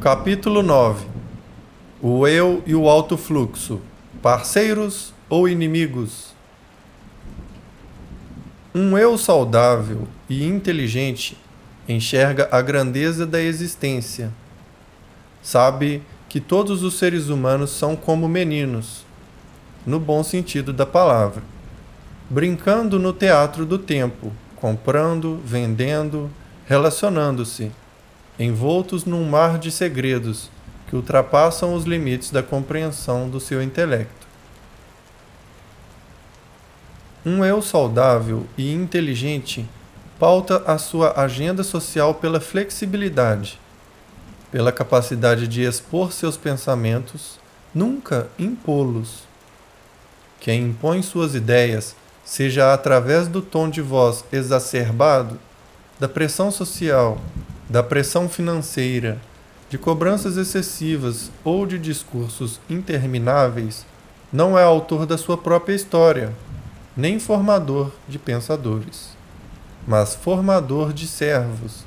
Capítulo 9. O eu e o alto fluxo, parceiros ou inimigos? Um eu saudável e inteligente enxerga a grandeza da existência. Sabe que todos os seres humanos são como meninos, no bom sentido da palavra, brincando no teatro do tempo, comprando, vendendo, relacionando-se, envoltos num mar de segredos que ultrapassam os limites da compreensão do seu intelecto. Um eu saudável e inteligente pauta a sua agenda social pela flexibilidade, pela capacidade de expor seus pensamentos, nunca impô-los. Quem impõe suas ideias, seja através do tom de voz exacerbado, da pressão social, da pressão financeira, de cobranças excessivas ou de discursos intermináveis, não é autor da sua própria história, nem formador de pensadores, mas formador de servos,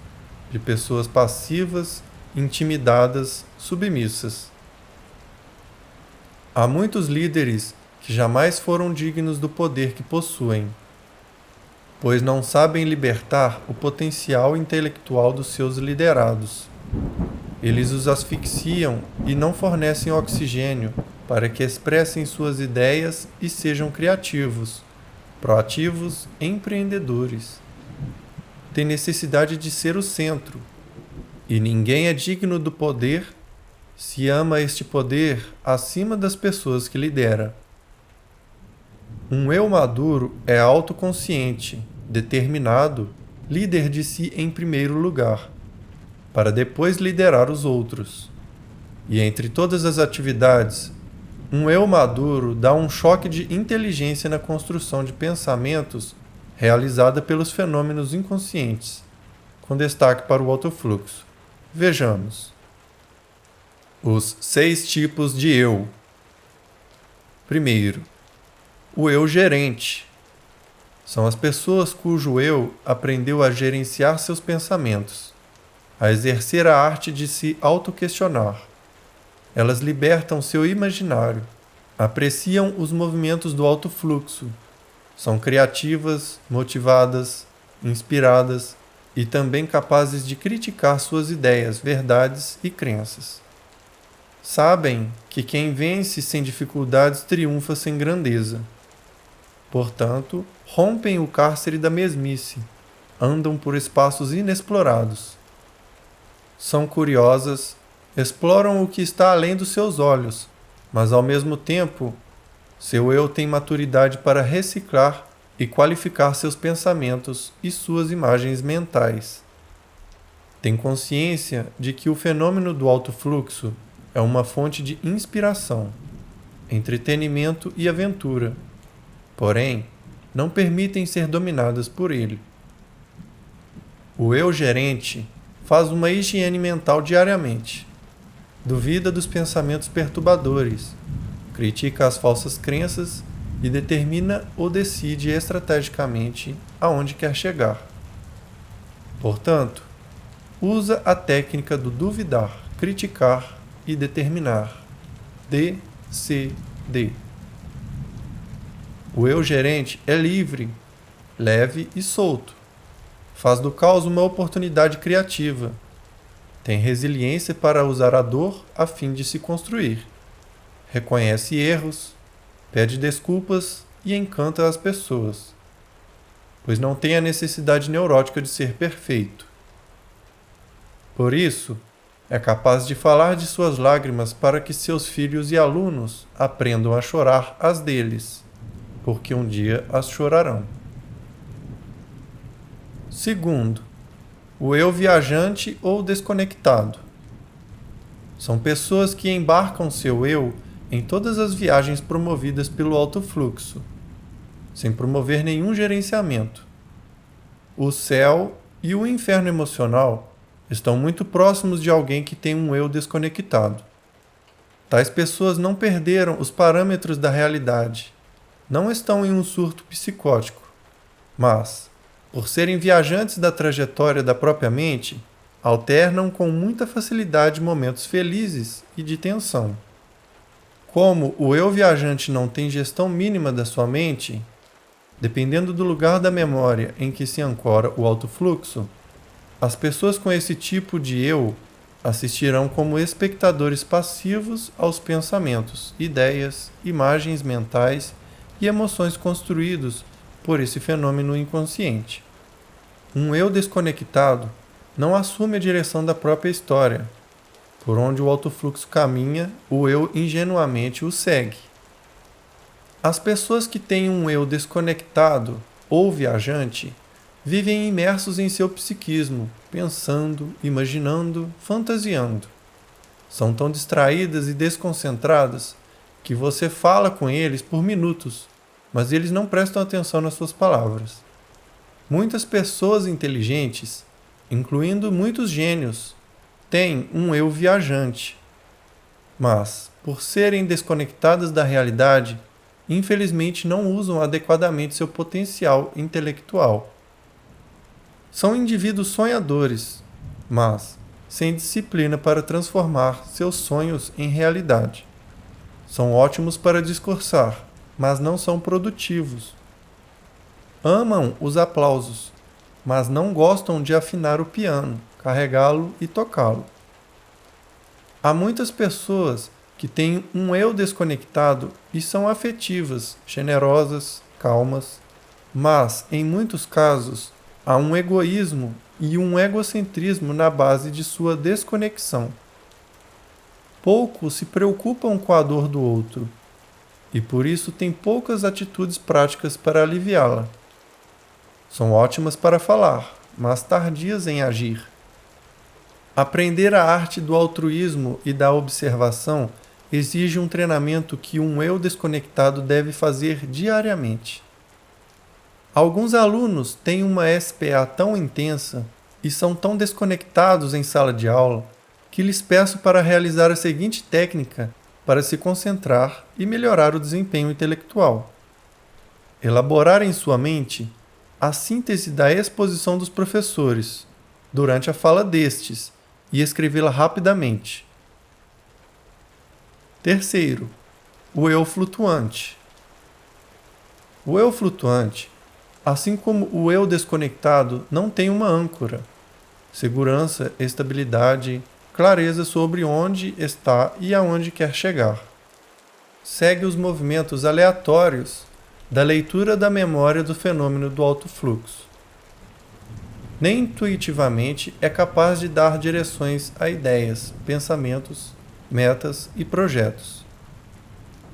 de pessoas passivas, intimidadas, submissas. Há muitos líderes que jamais foram dignos do poder que possuem, pois não sabem libertar o potencial intelectual dos seus liderados. Eles os asfixiam e não fornecem oxigênio para que expressem suas ideias e sejam criativos, proativos, empreendedores. Tem necessidade de ser o centro, e ninguém é digno do poder se ama este poder acima das pessoas que lidera. Um eu maduro é autoconsciente, determinado, líder de si em primeiro lugar, para depois liderar os outros. E entre todas as atividades, um eu maduro dá um choque de inteligência na construção de pensamentos realizada pelos fenômenos inconscientes, com destaque para o alto fluxo. Vejamos. Os 6 tipos de eu. Primeiro, o eu gerente. São as pessoas cujo eu aprendeu a gerenciar seus pensamentos, a exercer a arte de se autoquestionar. Elas libertam seu imaginário, apreciam os movimentos do alto fluxo, são criativas, motivadas, inspiradas e também capazes de criticar suas ideias, verdades e crenças. Sabem que quem vence sem dificuldades triunfa sem grandeza. Portanto, rompem o cárcere da mesmice, andam por espaços inexplorados. São curiosas, exploram o que está além dos seus olhos, mas ao mesmo tempo, seu eu tem maturidade para reciclar e qualificar seus pensamentos e suas imagens mentais. Tem consciência de que o fenômeno do alto fluxo é uma fonte de inspiração, entretenimento e aventura. Porém, não permitem ser dominadas por ele. O eu gerente faz uma higiene mental diariamente. Duvida dos pensamentos perturbadores, critica as falsas crenças e determina ou decide estrategicamente aonde quer chegar. Portanto, usa a técnica do duvidar, criticar e determinar. DCD. O eu gerente é livre, leve e solto. Faz do caos uma oportunidade criativa. Tem resiliência para usar a dor a fim de se construir. Reconhece erros, pede desculpas e encanta as pessoas, pois não tem a necessidade neurótica de ser perfeito. Por isso, é capaz de falar de suas lágrimas para que seus filhos e alunos aprendam a chorar as deles, porque um dia as chorarão. Segundo, o eu viajante ou desconectado. São pessoas que embarcam seu eu em todas as viagens promovidas pelo alto fluxo, sem promover nenhum gerenciamento. O céu e o inferno emocional estão muito próximos de alguém que tem um eu desconectado. Tais pessoas não perderam os parâmetros da realidade, não estão em um surto psicótico, mas, por serem viajantes da trajetória da própria mente, Alternam com muita facilidade momentos felizes e de tensão. Como o eu viajante não tem gestão mínima da sua mente, dependendo do lugar da memória em que se ancora o alto fluxo, as pessoas com esse tipo de eu assistirão como espectadores passivos aos pensamentos, ideias, imagens mentais e emoções construídos por esse fenômeno inconsciente. Um eu desconectado não assume a direção da própria história. Por onde o alto fluxo caminha, o eu ingenuamente o segue. As pessoas que têm um eu desconectado ou viajante vivem imersos em seu psiquismo, pensando, imaginando, fantasiando. São tão distraídas e desconcentradas que você fala com eles por minutos, mas eles não prestam atenção nas suas palavras. Muitas pessoas inteligentes, incluindo muitos gênios, têm um eu viajante, mas, por serem desconectadas da realidade, infelizmente não usam adequadamente seu potencial intelectual. São indivíduos sonhadores, mas sem disciplina para transformar seus sonhos em realidade. São ótimos para discursar, mas não são produtivos. Amam os aplausos, mas não gostam de afinar o piano, carregá-lo e tocá-lo. Há muitas pessoas que têm um eu desconectado e são afetivas, generosas, calmas, mas, em muitos casos, há um egoísmo e um egocentrismo na base de sua desconexão. Poucos se preocupam com a dor do outro, e por isso têm poucas atitudes práticas para aliviá-la. São ótimas para falar, mas tardias em agir. Aprender a arte do altruísmo e da observação exige um treinamento que um eu desconectado deve fazer diariamente. Alguns alunos têm uma SPA tão intensa e são tão desconectados em sala de aula que lhes peço para realizar a seguinte técnica para se concentrar e melhorar o desempenho intelectual. Elaborar em sua mente a síntese da exposição dos professores durante a fala destes e escrevê-la rapidamente. Terceiro, o eu flutuante. O eu flutuante, assim como o eu desconectado, não tem uma âncora, segurança, estabilidade, clareza sobre onde está e aonde quer chegar. Segue os movimentos aleatórios da leitura da memória do fenômeno do alto fluxo. Nem intuitivamente é capaz de dar direções a ideias, pensamentos, metas e projetos.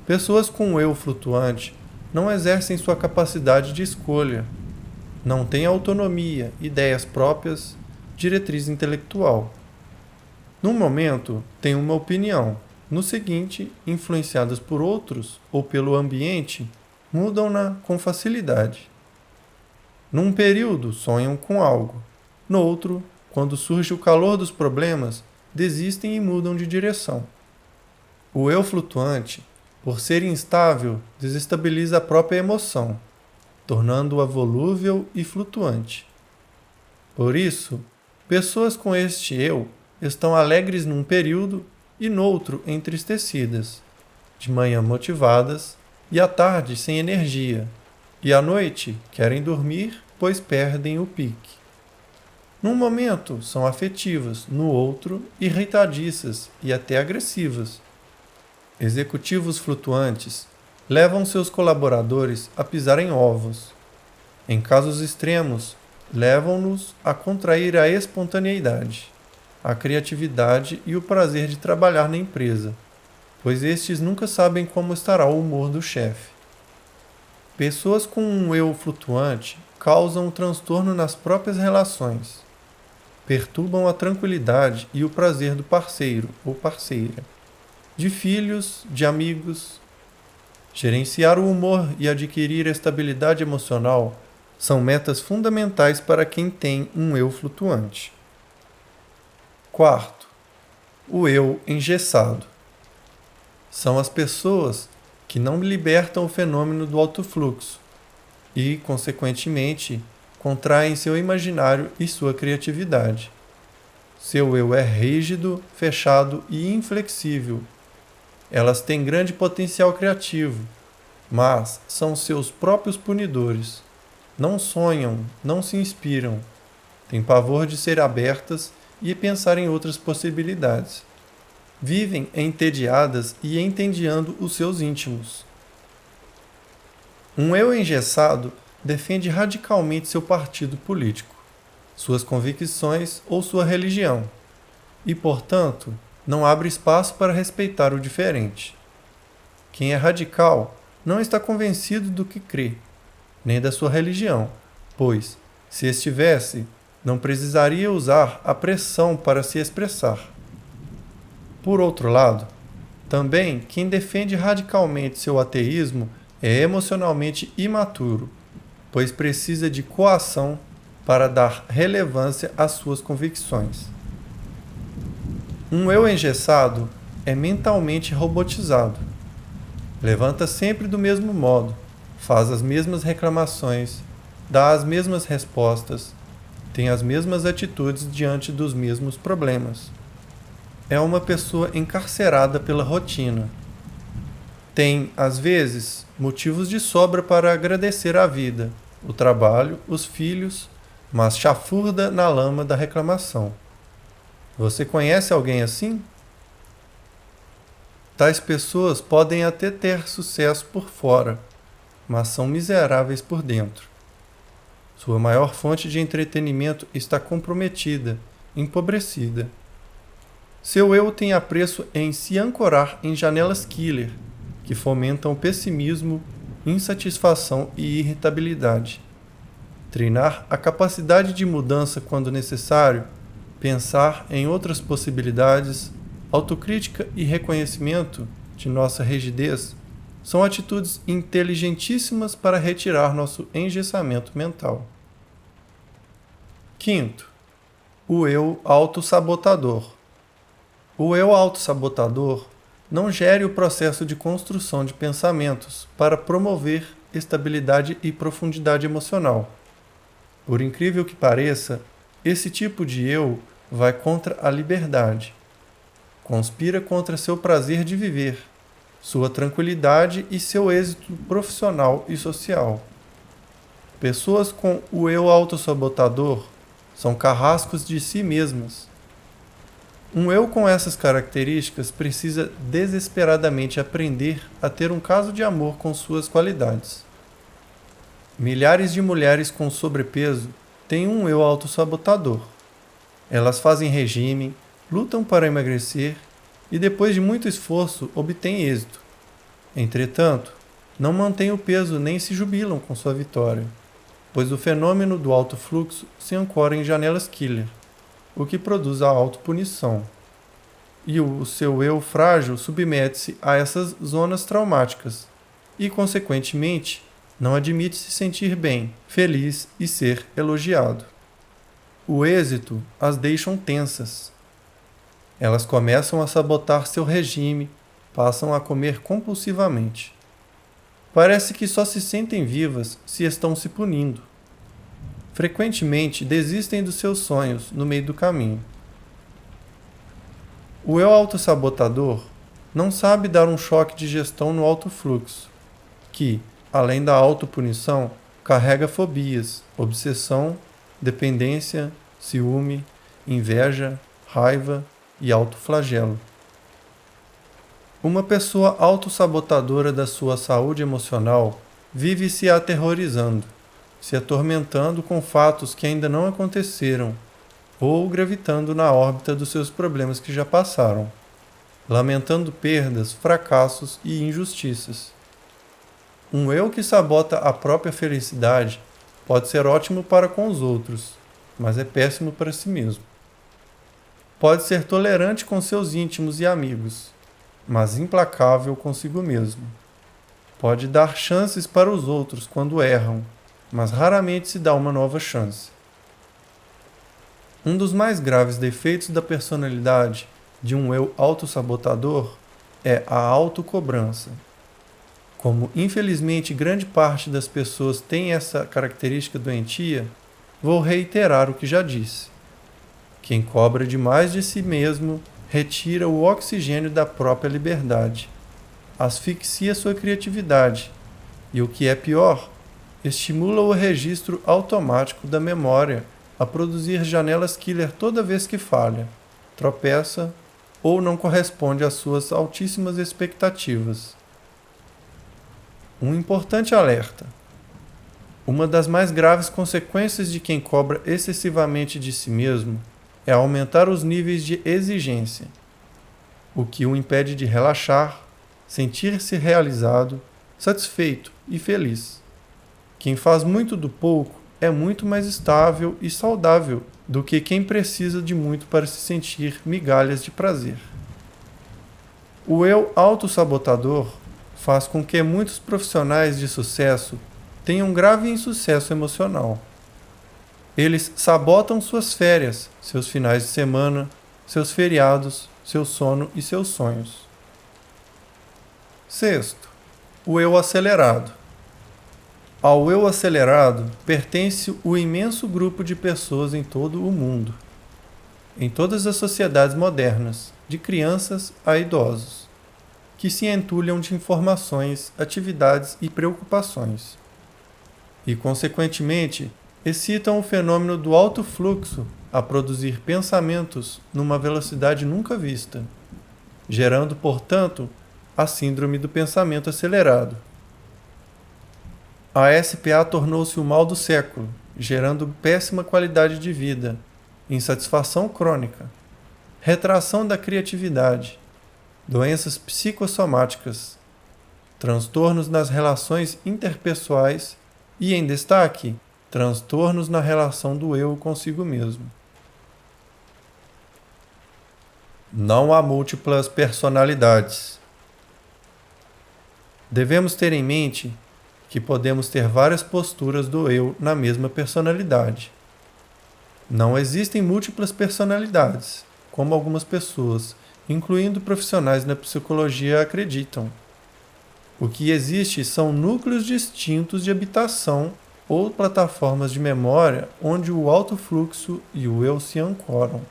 Pessoas com o eu flutuante não exercem sua capacidade de escolha, não têm autonomia, ideias próprias, diretriz intelectual. Num momento, têm uma opinião, no seguinte, influenciadas por outros ou pelo ambiente, mudam-na com facilidade. Num período, sonham com algo. No outro, quando surge o calor dos problemas, desistem e mudam de direção. O eu flutuante, por ser instável, desestabiliza a própria emoção, tornando-a volúvel e flutuante. Por isso, pessoas com este eu estão alegres num período e noutro entristecidas, de manhã motivadas e à tarde sem energia, e à noite querem dormir, pois perdem o pique. Num momento são afetivas, no outro irritadiças e até agressivas. Executivos flutuantes levam seus colaboradores a pisar em ovos. Em casos extremos, levam-nos a contrair a espontaneidade, a criatividade e o prazer de trabalhar na empresa, pois estes nunca sabem como estará o humor do chefe. Pessoas com um eu flutuante causam um transtorno nas próprias relações, perturbam a tranquilidade e o prazer do parceiro ou parceira, de filhos, de amigos. Gerenciar o humor e adquirir estabilidade emocional são metas fundamentais para quem tem um eu flutuante. Quarto, o eu engessado. São as pessoas que não libertam o fenômeno do alto fluxo e, consequentemente, contraem seu imaginário e sua criatividade. Seu eu é rígido, fechado e inflexível. Elas têm grande potencial criativo, mas são seus próprios punidores. Não sonham, não se inspiram. Têm pavor de ser abertas e pensar em outras possibilidades. Vivem entediadas e entediando os seus íntimos. Um eu engessado defende radicalmente seu partido político, suas convicções ou sua religião, e, portanto, não abre espaço para respeitar o diferente. Quem é radical não está convencido do que crê, nem da sua religião, pois, se estivesse, não precisaria usar a pressão para se expressar. Por outro lado, também quem defende radicalmente seu ateísmo é emocionalmente imaturo, pois precisa de coação para dar relevância às suas convicções. Um eu engessado é mentalmente robotizado. Levanta sempre do mesmo modo, faz as mesmas reclamações, dá as mesmas respostas, tem as mesmas atitudes diante dos mesmos problemas. É uma pessoa encarcerada pela rotina. Tem, às vezes, motivos de sobra para agradecer a vida, o trabalho, os filhos, mas chafurda na lama da reclamação. Você conhece alguém assim? Tais pessoas podem até ter sucesso por fora, mas são miseráveis por dentro. Sua maior fonte de entretenimento está comprometida, empobrecida. Seu eu tem apreço em se ancorar em janelas killer, que fomentam o pessimismo, insatisfação e irritabilidade. Treinar a capacidade de mudança quando necessário, pensar em outras possibilidades, autocrítica e reconhecimento de nossa rigidez são atitudes inteligentíssimas para retirar nosso engessamento mental. Quinto, o eu autossabotador. O eu autossabotador não gere o processo de construção de pensamentos para promover estabilidade e profundidade emocional. Por incrível que pareça, esse tipo de eu vai contra a liberdade. Conspira contra seu prazer de viver, sua tranquilidade e seu êxito profissional e social. Pessoas com o eu autossabotador são carrascos de si mesmas. Um eu com essas características precisa desesperadamente aprender a ter um caso de amor com suas qualidades. Milhares de mulheres com sobrepeso têm um eu autossabotador. Elas fazem regime, lutam para emagrecer e, depois de muito esforço, obtêm êxito. Entretanto, não mantêm o peso nem se jubilam com sua vitória, pois o fenômeno do alto fluxo se ancora em janelas killer, o que produz a autopunição. E o seu eu frágil submete-se a essas zonas traumáticas e, consequentemente, não admite se sentir bem, feliz e ser elogiado. O êxito as deixa tensas. Elas começam a sabotar seu regime, passam a comer compulsivamente. Parece que só se sentem vivas se estão se punindo. Frequentemente desistem dos seus sonhos no meio do caminho. O eu autossabotador não sabe dar um choque de gestão no alto fluxo, que, além da autopunição, carrega fobias, obsessão, dependência, ciúme, inveja, raiva e autoflagelo. Uma pessoa autossabotadora da sua saúde emocional vive se aterrorizando, se atormentando com fatos que ainda não aconteceram, ou gravitando na órbita dos seus problemas que já passaram, lamentando perdas, fracassos e injustiças. Um eu que sabota a própria felicidade pode ser ótimo para com os outros, mas é péssimo para si mesmo. Pode ser tolerante com seus íntimos e amigos, mas implacável consigo mesmo. Pode dar chances para os outros quando erram, mas raramente se dá uma nova chance. Um dos mais graves defeitos da personalidade de um eu autossabotador é a autocobrança. Como infelizmente grande parte das pessoas tem essa característica doentia, vou reiterar o que já disse. Quem cobra demais de si mesmo retira o oxigênio da própria liberdade, asfixia sua criatividade e, o que é pior, estimula o registro automático da memória a produzir janelas killer toda vez que falha, tropeça ou não corresponde às suas altíssimas expectativas. Um importante alerta. Uma das mais graves consequências de quem cobra excessivamente de si mesmo é aumentar os níveis de exigência, o que o impede de relaxar, sentir-se realizado, satisfeito e feliz. Quem faz muito do pouco é muito mais estável e saudável do que quem precisa de muito para se sentir migalhas de prazer. O eu autossabotador faz com que muitos profissionais de sucesso tenham grave insucesso emocional. Eles sabotam suas férias, seus finais de semana, seus feriados, seu sono e seus sonhos. Sexto, o eu acelerado. Ao eu acelerado pertence o imenso grupo de pessoas em todo o mundo, em todas as sociedades modernas, de crianças a idosos, que se entulham de informações, atividades e preocupações, e, consequentemente, excitam o fenômeno do alto fluxo a produzir pensamentos numa velocidade nunca vista, gerando, portanto, a síndrome do pensamento acelerado. A SPA tornou-se o mal do século, gerando péssima qualidade de vida, insatisfação crônica, retração da criatividade, doenças psicossomáticas, transtornos nas relações interpessoais e, em destaque, transtornos na relação do eu consigo mesmo. Não há múltiplas personalidades. Devemos ter em mente que podemos ter várias posturas do eu na mesma personalidade. Não existem múltiplas personalidades, como algumas pessoas, incluindo profissionais na psicologia, acreditam. O que existe são núcleos distintos de habitação ou plataformas de memória onde o alto fluxo e o eu se ancoram.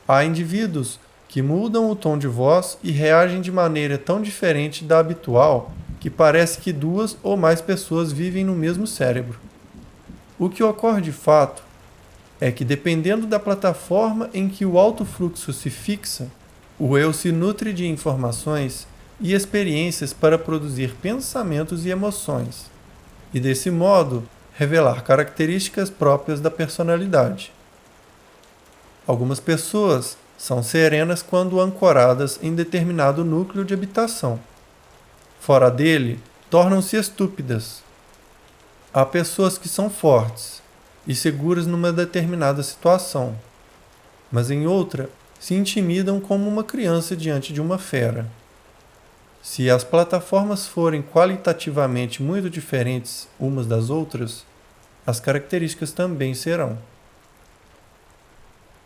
Há indivíduos que mudam o tom de voz e reagem de maneira tão diferente da habitual que parece que duas ou mais pessoas vivem no mesmo cérebro. O que ocorre de fato é que, dependendo da plataforma em que o alto fluxo se fixa, o eu se nutre de informações e experiências para produzir pensamentos e emoções, e desse modo revelar características próprias da personalidade. Algumas pessoas são serenas quando ancoradas em determinado núcleo de habitação. Fora dele, tornam-se estúpidas. Há pessoas que são fortes e seguras numa determinada situação, mas em outra se intimidam como uma criança diante de uma fera. Se as plataformas forem qualitativamente muito diferentes umas das outras, as características também serão.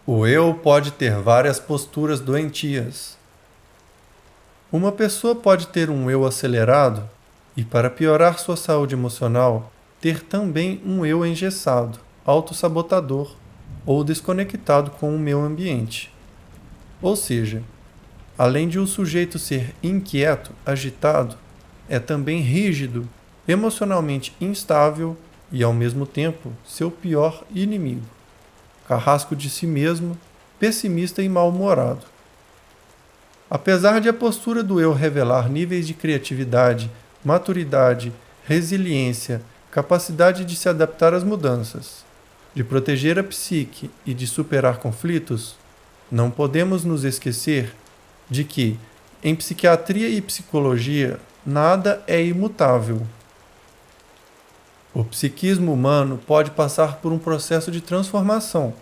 O eu pode ter várias posturas doentias. Uma pessoa pode ter um eu acelerado e, para piorar sua saúde emocional, ter também um eu engessado, autossabotador ou desconectado com o meio ambiente. Ou seja, além de o sujeito ser inquieto, agitado, é também rígido, emocionalmente instável e, ao mesmo tempo, seu pior inimigo. Carrasco de si mesmo, pessimista e mal-humorado. Apesar de a postura do eu revelar níveis de criatividade, maturidade, resiliência, capacidade de se adaptar às mudanças, de proteger a psique e de superar conflitos, não podemos nos esquecer de que, em psiquiatria e psicologia, nada é imutável. O psiquismo humano pode passar por um processo de transformação,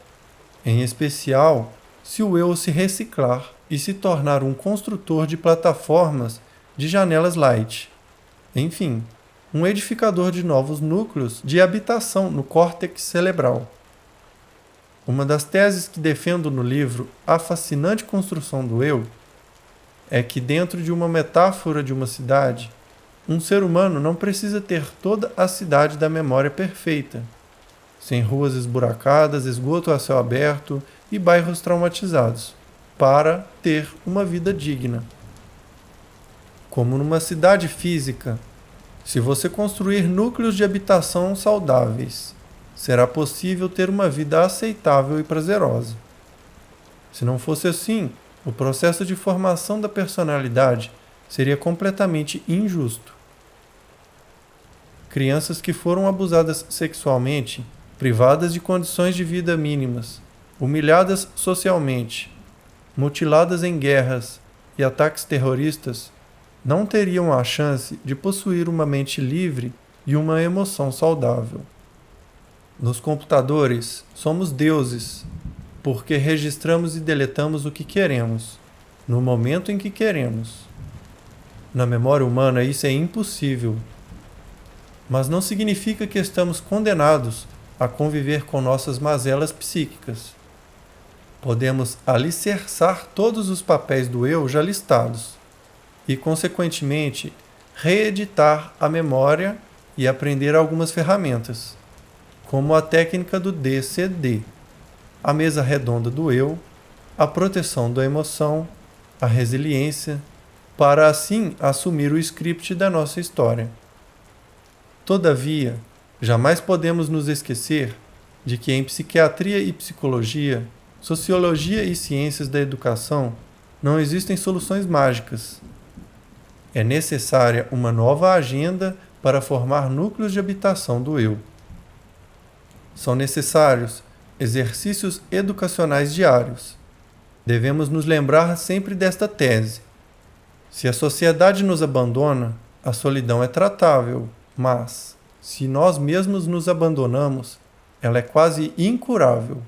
em especial se o eu se reciclar e se tornar um construtor de plataformas de janelas light. Enfim, um edificador de novos núcleos de habitação no córtex cerebral. Uma das teses que defendo no livro A Fascinante Construção do Eu é que, dentro de uma metáfora de uma cidade, um ser humano não precisa ter toda a cidade da memória perfeita, sem ruas esburacadas, esgoto a céu aberto e bairros traumatizados, para ter uma vida digna. Como numa cidade física, se você construir núcleos de habitação saudáveis, será possível ter uma vida aceitável e prazerosa. Se não fosse assim, o processo de formação da personalidade seria completamente injusto. Crianças que foram abusadas sexualmente, privadas de condições de vida mínimas, humilhadas socialmente, mutiladas em guerras e ataques terroristas, não teriam a chance de possuir uma mente livre e uma emoção saudável. Nos computadores, somos deuses, porque registramos e deletamos o que queremos, no momento em que queremos. Na memória humana, isso é impossível. Mas não significa que estamos condenados a conviver com nossas mazelas psíquicas. Podemos alicerçar todos os papéis do eu já listados e, consequentemente, reeditar a memória e aprender algumas ferramentas, como a técnica do DCD, a mesa redonda do eu, a proteção da emoção, a resiliência, para assim assumir o script da nossa história. Todavia, jamais podemos nos esquecer de que em psiquiatria e psicologia, sociologia e ciências da educação, não existem soluções mágicas. É necessária uma nova agenda para formar núcleos de habitação do eu. São necessários exercícios educacionais diários. Devemos nos lembrar sempre desta tese. Se a sociedade nos abandona, a solidão é tratável, mas, se nós mesmos nos abandonamos, ela é quase incurável.